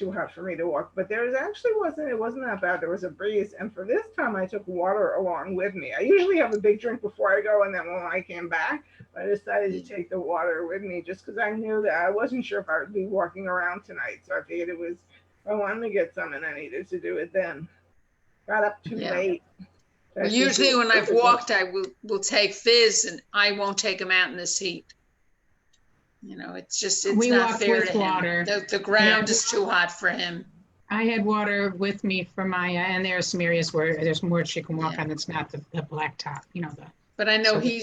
too hot for me to walk. But there was actually it wasn't that bad. There was a breeze. And for this time, I took water along with me. I usually have a big drink before I go. And then when I came back, I decided to take the water with me just because I knew that I wasn't sure if I would be walking around tonight. So I figured if I wanted to get some and I needed to do it then. Got up too late. Well, usually when I've walked, I will take Fizz, and I won't take him out in this heat. You know, it's not fair to him. The ground is too hot for him. I had water with me for Maya, and there are some areas where there's more she can walk on that's not the blacktop, you know. But I know he'll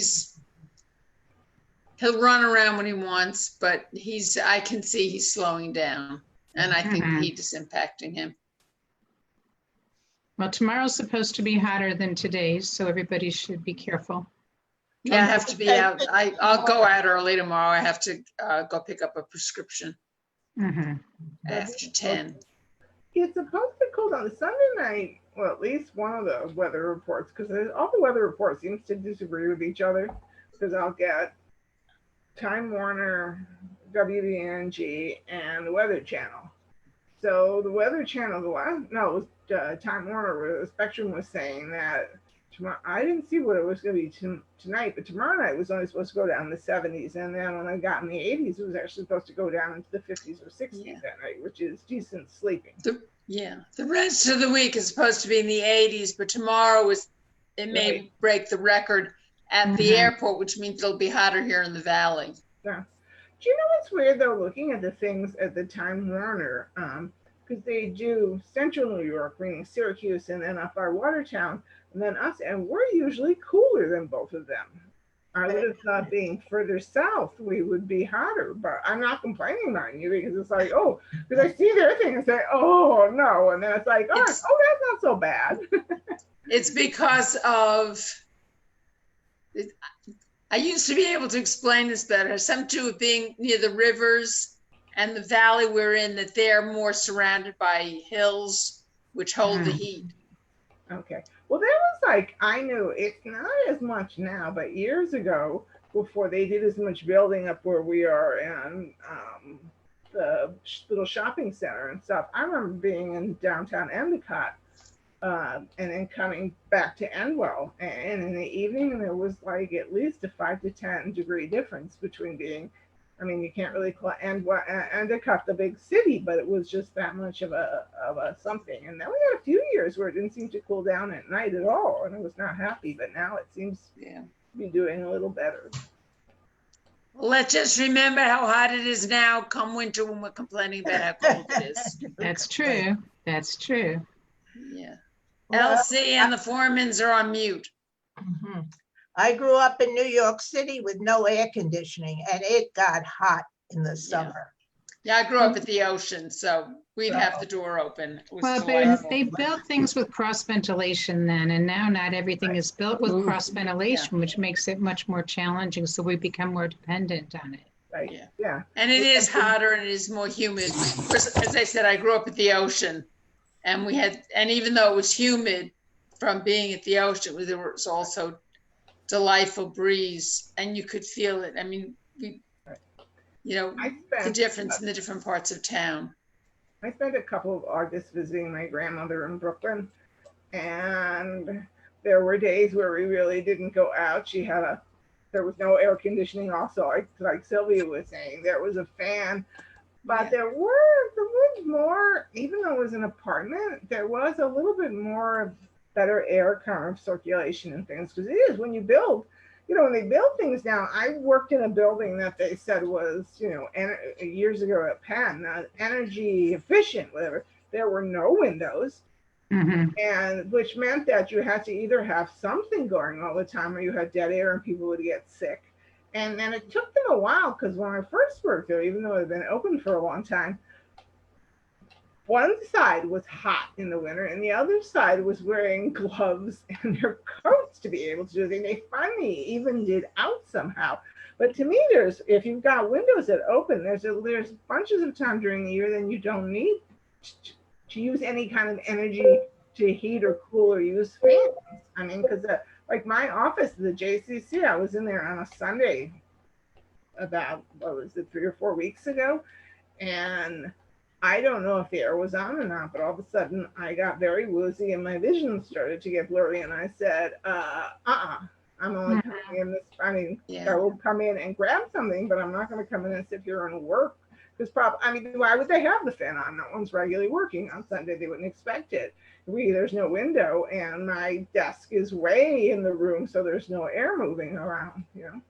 run around when he wants, but I can see he's slowing down, and I think the heat is impacting him. Well, tomorrow's supposed to be hotter than today's, so everybody should be careful. Yeah, I have to be out. I'll go out early tomorrow. I have to go pick up a prescription after 10. It's supposed to cool down Sunday night. Well, at least one of the weather reports, because all the weather reports seems to disagree with each other. Because I'll get Time Warner, WBNG, and the Weather Channel. So the Weather Channel, it was Time Warner, where the Spectrum was saying that tomorrow. I didn't see what it was going to be tonight, but tomorrow night was only supposed to go down in the 70s, and then when I got in the 80s, it was actually supposed to go down into the 50s or 60s that night, which is decent sleeping. The rest of the week is supposed to be in the 80s, but tomorrow may break the record at the airport, which means it'll be hotter here in the valley. Yeah. Do you know what's weird though? Looking at the things at the Time Warner, because they do Central New York, meaning Syracuse, and then up our Watertown, and then us, and we're usually cooler than both of them. I would have thought being further south, we would be hotter, but I'm not complaining on you because it's like, because I see their thing and say, oh no, and then it's like, that's not so bad. It's because of. I used to be able to explain this better. Some to it being near the rivers and the valley we're in, that they're more surrounded by hills, which hold the heat. Okay. Well, there was I knew it's not as much now, but years ago, before they did as much building up where we are in the little shopping center and stuff, I remember being in downtown Endicott. And then coming back to Endwell, and in the evening there was at least a 5 to 10 degree difference between being, you can't really call Endicott the big city, but it was just that much of a something. And then we had a few years where it didn't seem to cool down at night at all, and I was not happy. But now it seems to be doing a little better. Well, let's just remember how hot it is now. Come winter, when we're complaining about how cold it is. That's true. That's true. Yeah. Elsie and the Foremans are on mute. I grew up in New York City with no air conditioning, and it got hot in the summer. Yeah, I grew up at the ocean, so we'd have the door open. It was but they built things with cross ventilation then, and now not everything is built with cross ventilation, which makes it much more challenging. So we become more dependent on it. Right. Yeah. And it is hotter and it is more humid. As I said, I grew up at the ocean. And even though it was humid from being at the ocean, there was also delightful breeze, and you could feel it. The difference in the different parts of town. I spent a couple of August visiting my grandmother in Brooklyn, and there were days where we really didn't go out. There was no air conditioning. Also, like Sylvia was saying, there was a fan. But there was more, even though it was an apartment, there was a little bit more better air kind of circulation and things. Because it is when you build, when they build things now. I worked in a building that they said was, years ago at Penn, energy efficient, whatever. There were no windows, and which meant that you had to either have something going all the time, or you had dead air and people would get sick. And then it took them a while, because when I first worked there, even though it had been open for a long time, one side was hot in the winter and the other side was wearing gloves and their coats to be able to do it. And they finally evened it out somehow. But to me, if you've got windows that open, there's bunches of time during the year then you don't need to use any kind of energy to heat or cool or use fans. Because like my office, the JCC, I was in there on a Sunday about, 3 or 4 weeks ago. And I don't know if the air was on or not, but all of a sudden I got very woozy and my vision started to get blurry. And I said, I'm only coming in this. I mean, I Yeah. will come in and grab something, but I'm not going to come in and sit here and work. Because I mean, why would they have the fan on? No one's regularly working on Sunday. They wouldn't expect it. There's no window, and my desk is way in the room, so there's no air moving around. You know.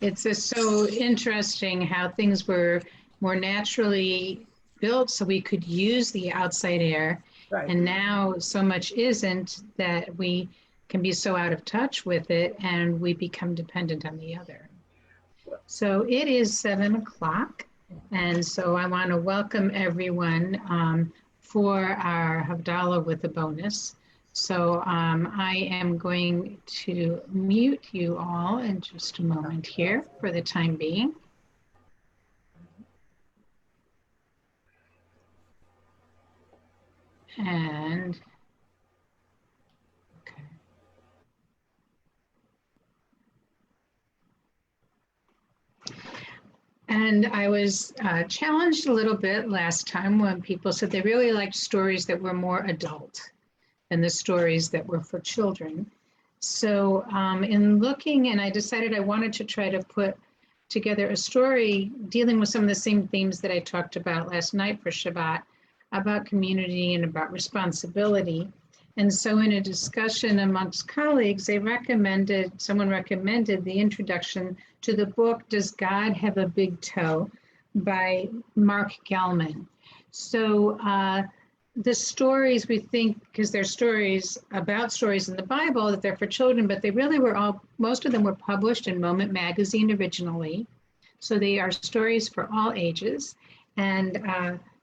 It's just so interesting how things were more naturally built so we could use the outside air. Right. And now so much isn't, that we can be so out of touch with it and we become dependent on the other. So it is 7 o'clock. And so I want to welcome everyone for our Havdalah with a bonus. So I am going to mute you all in just a moment here for the time being. And okay. And I was challenged a little bit last time when people said they really liked stories that were more adult than the stories that were for children. So in looking, and I decided I wanted to try to put together a story dealing with some of the same themes that I talked about last night for Shabbat, about community and about responsibility. And so in a discussion amongst colleagues, someone recommended the introduction to the book, Does God Have a Big Toe? By Mark Gellman. So the stories, we think, because they're stories about stories in the Bible, that they're for children, but they really were most of them were published in Moment Magazine originally. So they are stories for all ages. And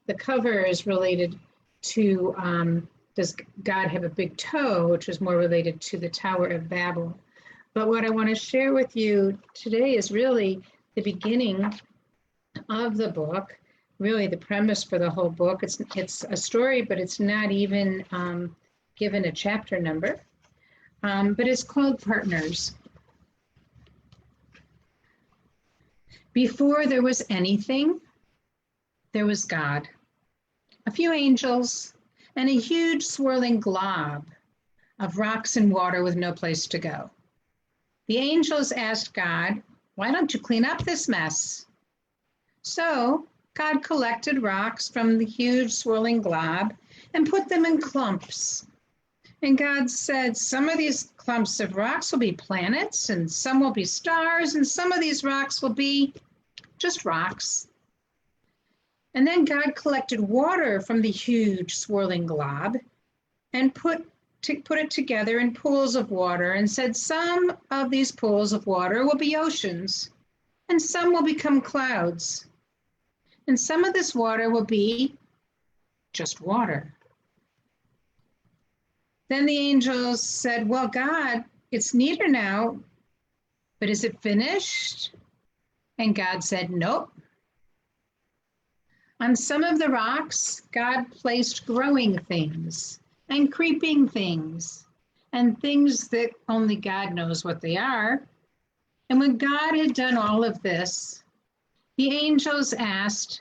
the cover is related to Does God Have a Big Toe, which is more related to the Tower of Babel. But what I want to share with you today is really the beginning of the book, really the premise for the whole book. It's a story, but it's not even given a chapter number, but it's called Partners. Before there was anything, there was God, a few angels, and a huge swirling glob of rocks and water with no place to go. The angels asked God, "Why don't you clean up this mess?" So God collected rocks from the huge swirling glob and put them in clumps. And God said, "Some of these clumps of rocks will be planets, and some will be stars, and some of these rocks will be just rocks." And then God collected water from the huge swirling glob and put it together in pools of water and said, "Some of these pools of water will be oceans, and some will become clouds. And some of this water will be just water." Then the angels said, "Well, God, it's neater now, but is it finished?" And God said, "Nope." On some of the rocks, God placed growing things and creeping things and things that only God knows what they are. And when God had done all of this, the angels asked,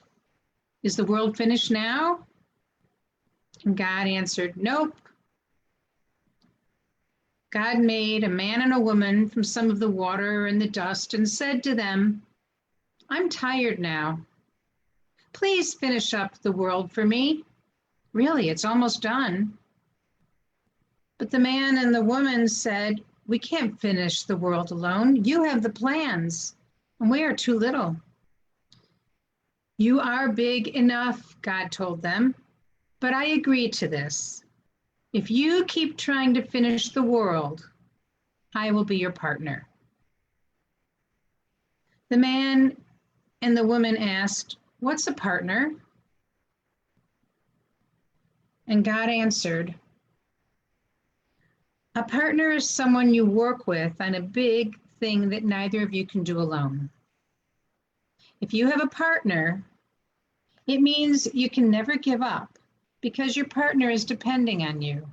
"Is the world finished now?" And God answered, "Nope." God made a man and a woman from some of the water and the dust and said to them, "I'm tired now. Please finish up the world for me. Really, it's almost done." But the man and the woman said, "We can't finish the world alone. You have the plans, and we are too little." "You are big enough," God told them, "but I agree to this. If you keep trying to finish the world, I will be your partner." The man and the woman asked, "What's a partner?" And God answered, "A partner is someone you work with on a big thing that neither of you can do alone. If you have a partner, it means you can never give up because your partner is depending on you.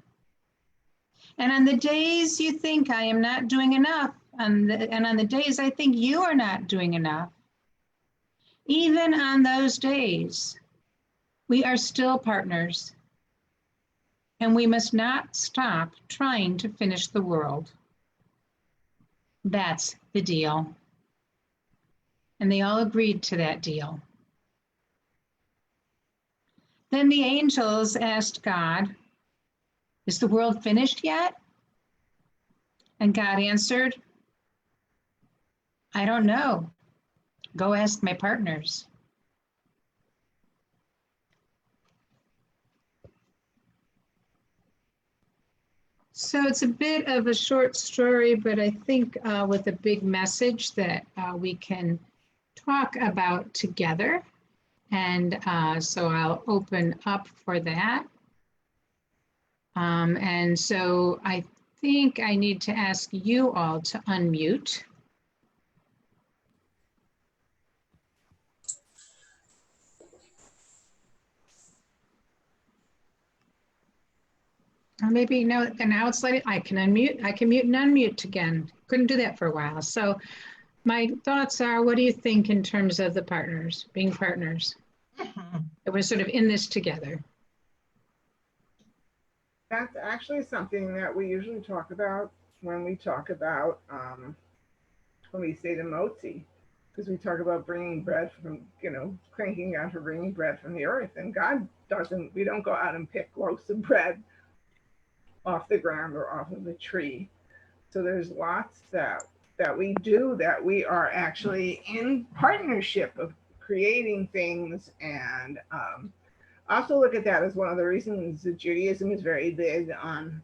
And on the days you think I am not doing enough, and on the days I think you are not doing enough, even on those days, We are still partners, and we must not stop trying to finish the world. That's the deal. And they all agreed to that deal. Then the angels asked God, is the world finished yet? And God answered, I don't know. Go ask my partners. So it's a bit of a short story, but I think with a big message that we can talk about together. And so I'll open up for that. And so I think I need to ask you all to unmute. Or maybe no, and now it's like I can unmute, I can mute and unmute again. Couldn't do that for a while. So my thoughts are, what do you think in terms of the partners, being partners? That we're sort of in this together. That's actually something that we usually talk about when we talk about, when we say the motzi, because we talk about bringing bread from, cranking out for bringing bread from the earth. And God doesn't, we don't go out and pick loaves of bread off the ground or off of the tree. So there's lots that we do, that we are actually in partnership of creating things. And also look at that as one of the reasons that Judaism is very big on,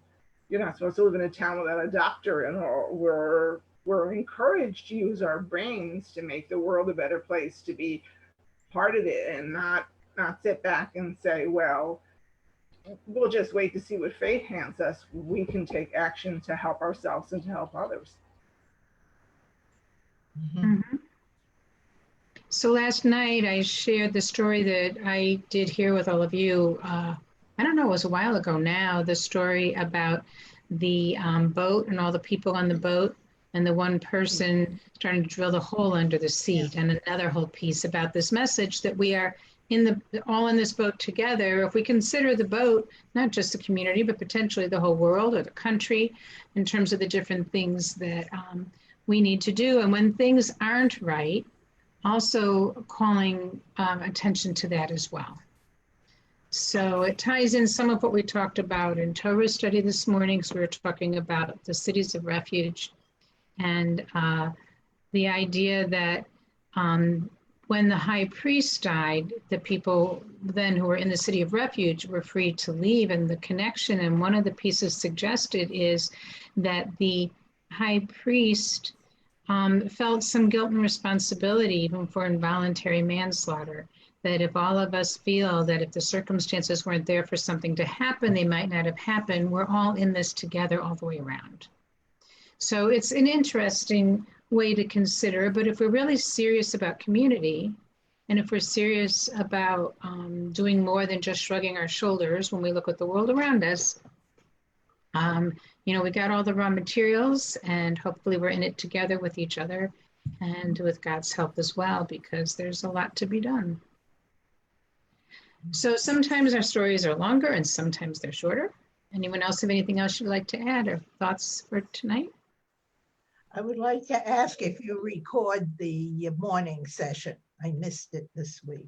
you're not supposed to live in a town without a doctor, and we're encouraged to use our brains to make the world a better place, to be part of it, and not sit back and say, well, we'll just wait to see what fate hands us. We can take action to help ourselves and to help others. Mm-hmm. So last night I shared the story that I did here with all of you. I don't know, it was a while ago now, the story about the boat and all the people on the boat, and the one person trying to drill the hole under the seat, and another whole piece about this message that we are all in this boat together. If we consider the boat, not just the community, but potentially the whole world or the country, in terms of the different things that we need to do. And when things aren't right, also calling attention to that as well. So it ties in some of what we talked about in Torah study this morning, because we were talking about the cities of refuge, and the idea that when the high priest died, the people then who were in the city of refuge were free to leave, and the connection, and one of the pieces suggested is that the high priest felt some guilt and responsibility even for involuntary manslaughter, that if all of us feel that if the circumstances weren't there for something to happen, they might not have happened, we're all in this together all the way around. So it's an interesting way to consider, but if we're really serious about community, and if we're serious about doing more than just shrugging our shoulders when we look at the world around us, we got all the raw materials, and hopefully we're in it together with each other and with God's help as well, because there's a lot to be done. So sometimes our stories are longer and sometimes they're shorter. Anyone else have anything else you'd like to add or thoughts for tonight? I would like to ask if you record the morning session. I missed it this week.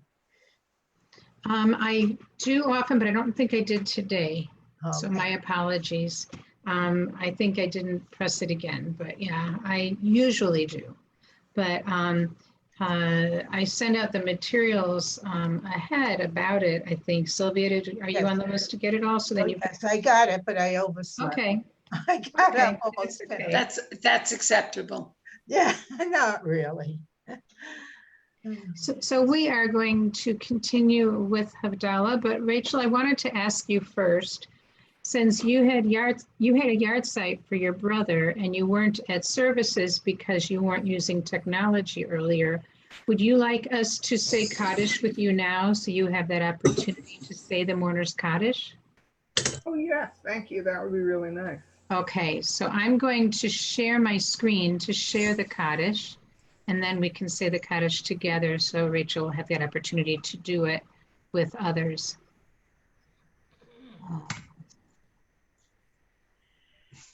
I do often, but I don't think I did today. Okay. So my apologies. I think I didn't press it again, but yeah, I usually do. But I sent out the materials ahead about it, I think. Sylvia, are you on the list to get it all? So then yes, I got it, but I overslept. Okay. I got Okay. it almost. Okay. That's acceptable. Yeah, not really. So we are going to continue with Havdalah, but Rachel, I wanted to ask you first, since you had a yard site for your brother and you weren't at services because you weren't using technology earlier, would you like us to say Kaddish with you now, so you have that opportunity to say the mourner's Kaddish? Oh yes, thank you. That would be really nice. Okay, so I'm going to share my screen to share the Kaddish, and then we can say the Kaddish together, so Rachel will have that opportunity to do it with others.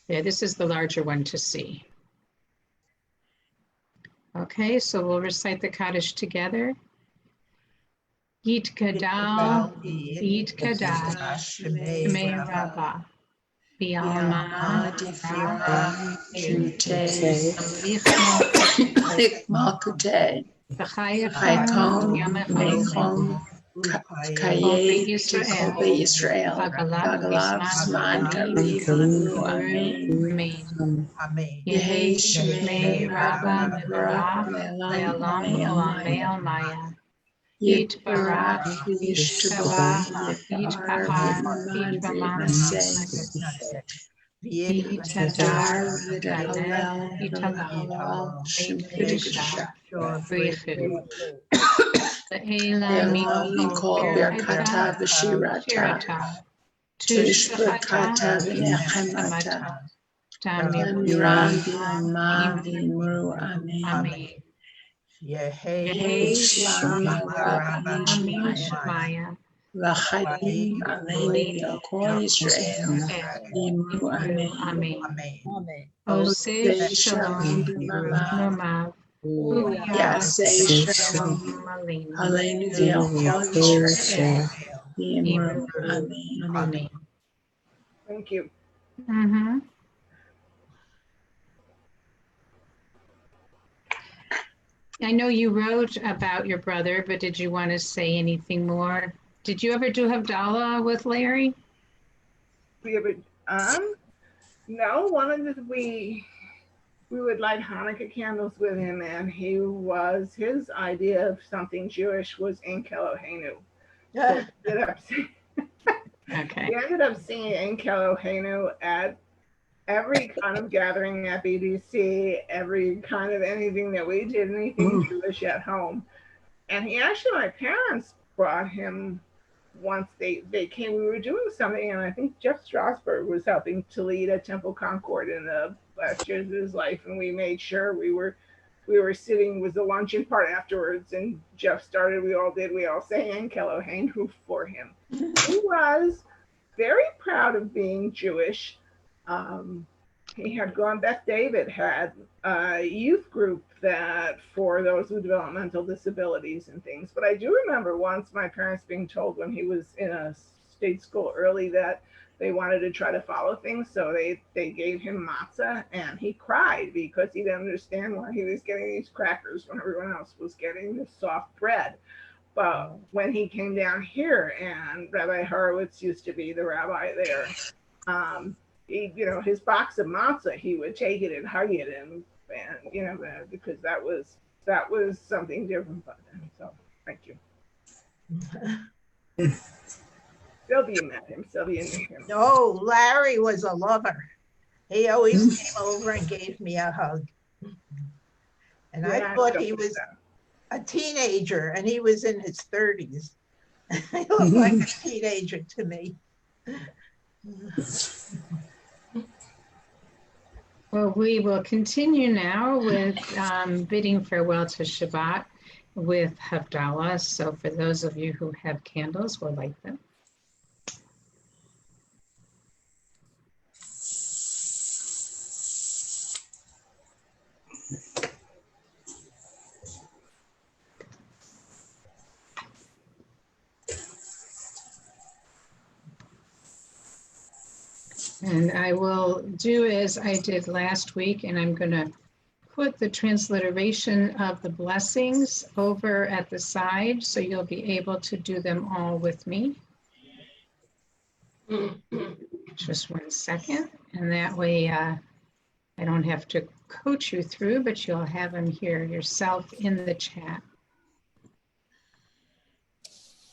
Yeah, this is the larger one to see. Okay, so we'll recite the Kaddish together. Yit Kadal, Yit Kadash, Shmei Rabbah, Bialma, Difira, Cute, Amlichno, Malkute, B'chayachon, Chaykom, Yamachayim, Mechom, Kol Kayet, Kol Israel, Israel, Bagalav, Bagalav, Bisman, Zman, Karim, Karim, Uru, Amen. Amen. Amen. Yehi Shmei Shmei Rabba Rabba Mevorach Le'elam Le'olam Olam Ve'al Maya. Yit Yitbarach Barak Yishtabach Yishtabach Yitpa'ar Yitpa'ar V'Yitnaseh Yitadar Yitadel Yitalal V'Yitkadishah V'Yichu Le'elam Mikol Berkata Birkata V'Shirata Shirata Tushbachata Tushbakata V'Nechemata Samata Tamiram Tamiram B'Yoma V'Yimru Amen. Amen. Yehi Shlami Rabbi Amin Shmaya Shemaya L'Chaim Aleinu V'Kol Yisrael Yimru Amen. Amen. Oseh Say Shalom Shalom B'Mamav Namav Yaseh Shalom Aleinu Aleinu V'Kol Yisrael Yimru Yimru Amen. Amen. Thank you. Mm-hmm. I know you wrote about your brother, but did you want to say anything more? Did you ever do Havdalah with Larry? We have no, one of the we would light Hanukkah candles with him, and his idea of something Jewish was Ein Eloheinu. So Okay. we ended up singing Ein Eloheinu at every kind of gathering at BDC, every kind of anything that we did, anything Jewish at home. And my parents brought him once they came. We were doing something, and I think Jeff Strasberg was helping to lead at Temple Concord in the last years of his life, and we made sure we were sitting with the luncheon part afterwards, and Jeff started, we all sang Ein Eloheinu for him. He was very proud of being Jewish. He had gone, Beth David had a youth group that for those with developmental disabilities and things. But I do remember once my parents being told when he was in a state school early that they wanted to try to follow things. So they gave him matzah, and he cried because he didn't understand why he was getting these crackers when everyone else was getting this soft bread. But when he came down here, and Rabbi Horowitz used to be the rabbi there, his box of matzah, he would take it and hug it, and because that was something different about him. So thank you. Sylvia met him. Sylvia knew him. No, Larry was a lover. He always came over and gave me a hug. And I thought he was a teenager, and he was in his 30s. He looked like a teenager to me. Well, we will continue now with bidding farewell to Shabbat with Havdalah. So for those of you who have candles, we'll light them. And I will do as I did last week, and I'm going to put the transliteration of the blessings over at the side so you'll be able to do them all with me. Just 1 second, and that way I don't have to coach you through, but you'll have them here yourself in the chat.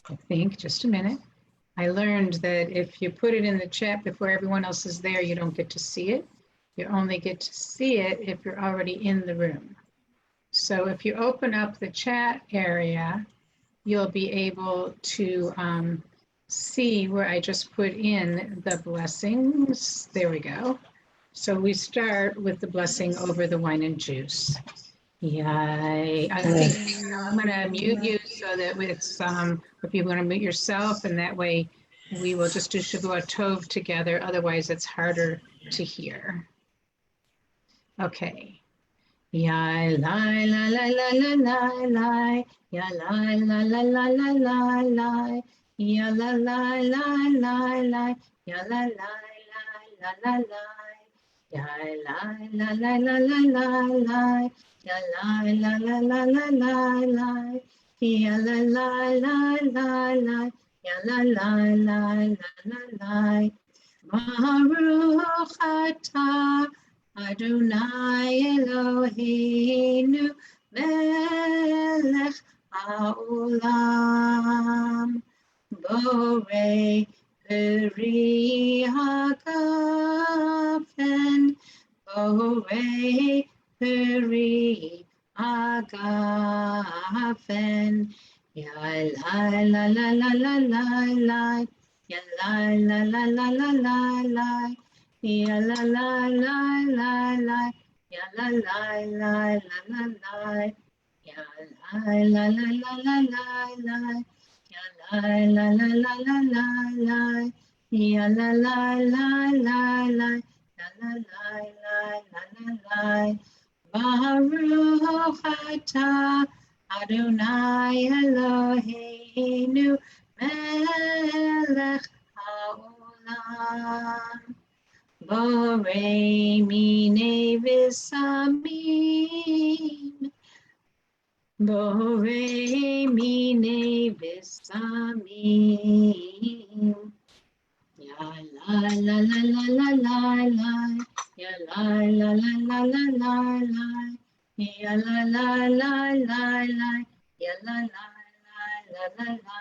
I think, just a minute. I learned that if you put it in the chat before everyone else is there, you don't get to see it. You only get to see it if you're already in the room. So if you open up the chat area, you'll be able to see where I just put in the blessings. There we go. So we start with the blessing over the wine and juice. Yay. I think I'm going to mute you so that it's, if you want to mute yourself, and that way we will just do Shavua Tov together. Otherwise, it's harder to hear. Okay. Ya la la la la la la la. Ya la la la la la la la. Ya la la la la la. Ya la la la la la la. Ya la la la la la la la. Ya la la la la la la la. Ya la la la la la. Ya la la la la la. Baruch atah Adonai Eloheinu melech haolam borei peri hagafen borei peri hagafen ya la la la la la la la ya la la la la la la la ya la la la la la, ya la la la la la la, ya la la la la la la la, ya la la la la la la la, ya la la la la la, ya la la la la la la. Baruch atah Adonai Eloheinu melech haolam. Borei mine v'samim, borei mine v'samim. Ya la la la la la la la, ya la la la la la la la, ya la la la la la, ya la la la la la la,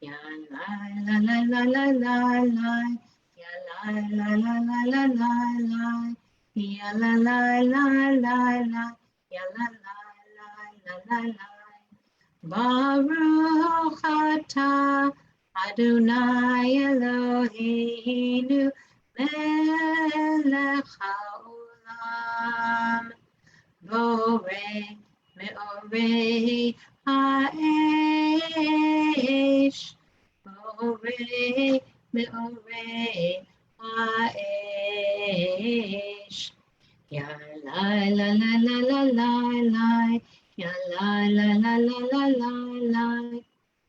ya la la la la la la la. Ya la la la la la la la, ya la la la la la, ya la la la la la la. Baruch atah Adonai Eloheinu melech haolam borei meorei ha'esh borei meorei ha'esh. Ya la la la la la la la. Ya la la la la la la la.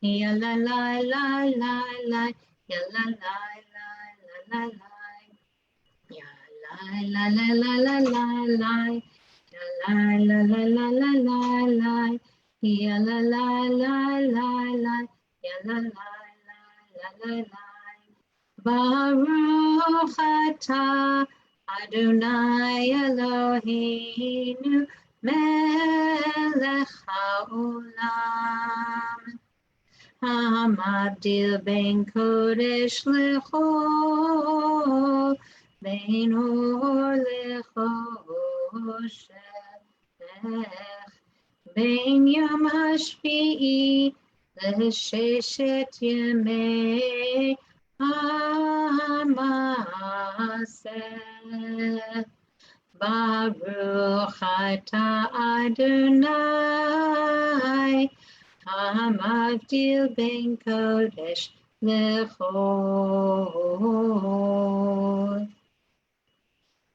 Ya la la la la la. Ya la la la la la la. Ya la la la la la la la. Ya la la la la la la la. Ya la la la la la. Ya la la la la la la. Baruch atah Adonai Eloheinu melech haolam hamabdil ben kodesh lechol ben or lechoshech ben yom hashvi'i l'sheshet yemei Hamaseh. Baruch atah Adonai hamavdil ben kodesh lechol.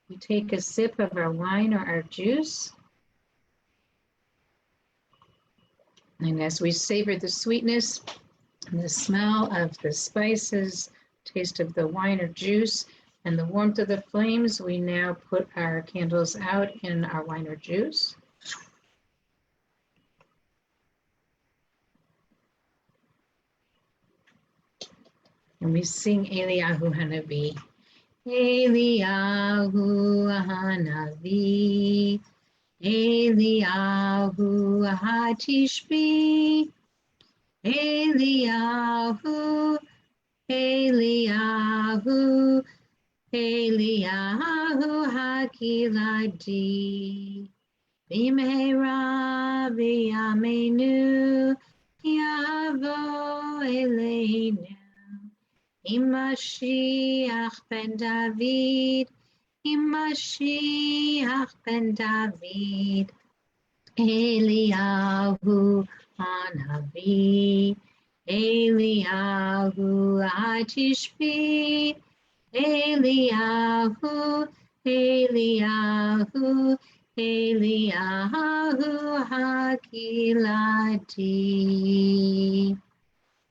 We take a sip of our wine or our juice. And as we savor the sweetness and the smell of the spices, taste of the wine or juice, and the warmth of the flames, we now put our candles out in our wine or juice. And we sing Eliyahu Hanavi. Eliyahu Hanavi, Eliyahu Hatishbi, Eliyahu, Eliyahu, Eliyahu Hakiladi, Bimehera B'Yameinu, Yavo Eleinu, Imashiach ben David, Imashiach ben David, Eliyahu Hanavi, Eliyahu Atishbi, Eliyahu, Eliyahu, Eliyahu Hakilati.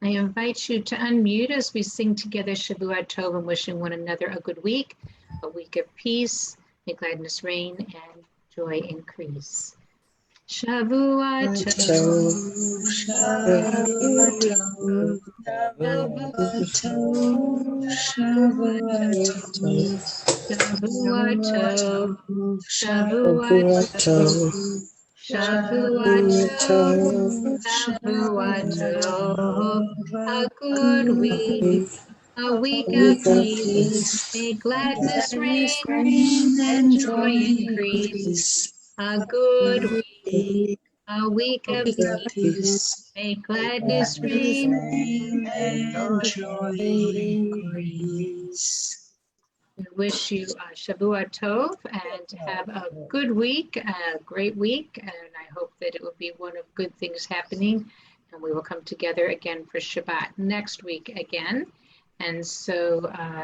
I invite you to unmute as we sing together Shavua Tov and wishing one another a good week, a week of peace. May gladness reign and joy increase. Shavua Tov, Shavua Tov, Shavua Tov, Shavua Tov, Shavua Tov, Shavua Tov, Shavua Tov, a good week, a week of peace, may gladness reign and joy increase. A good week, a week of peace, may gladness reign and joy increase. We wish you a Shavua Tov and have a good week, a great week, and I hope that it will be one of good things happening. And we will come together again for Shabbat next week again. And so